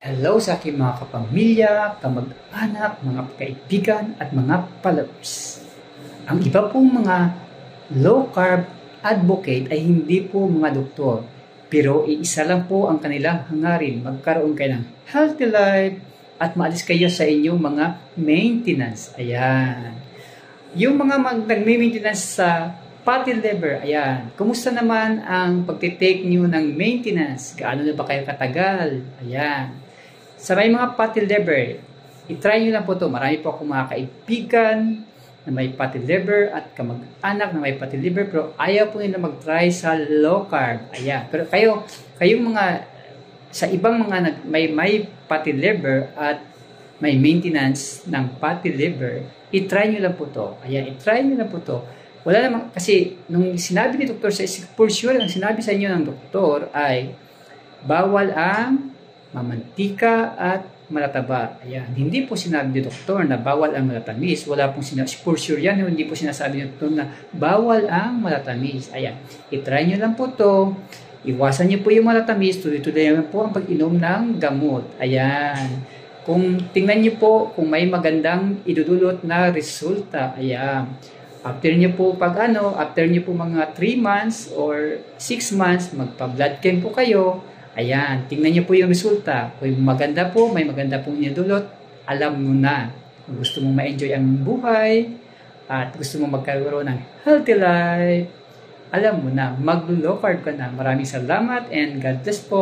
Hello sa aking mga kapamilya, kamag-anak, mga kaibigan at mga followers. Ang iba pong mga low-carb advocate ay hindi po mga doktor. Pero iisa lang po ang kanilang hangarin, magkaroon kayo ng healthy life at maalis kayo sa inyong mga maintenance. Ayan. Yung mga nagme-maintenance sa fatty liver, ayan. Kumusta naman ang pagtitake nyo ng maintenance? Gaano na ba kayo katagal? Ayan. Sa may mga fatty liver, itry nyo lang po ito. Marami po akong mga kaibigan na may fatty liver at kamag-anak na may fatty liver pero ayaw po nila mag-try sa low carb. Ayan. Pero kayong mga sa ibang mga may fatty liver at may maintenance ng fatty liver, itry nyo lang po ito. Ayan, itry nyo lang po ito. Wala namang, kasi nung sinabi ni doktor, for sure, ang sinabi sa inyo ng doktor ay bawal ang mamantika at matataba. Ayan. Hindi po sinabi ni doktor na bawal ang malatamis. Wala pong sinabi. For sure yan, hindi po sinasabi ni doktor na bawal ang malatamis. Ayan. I-try nyo lang po to. Iwasan nyo po yung malatamis. Tuloy-tuloy naman po ang pag-inom ng gamot. Ayan. Kung tingnan nyo po, kung may magandang idudulot na resulta. Ayan. After nyo po after nyo po mga 3 months or 6 months, magpa-blood chem po kayo. Ayan, tingnan niyo po yung resulta. Kung maganda po, may maganda pong inidulot, alam mo na. Kung gusto mong ma-enjoy ang buhay, at gusto mong magkaroon ng healthy life, alam mo na, mag-low carb ka na. Maraming salamat and God bless po.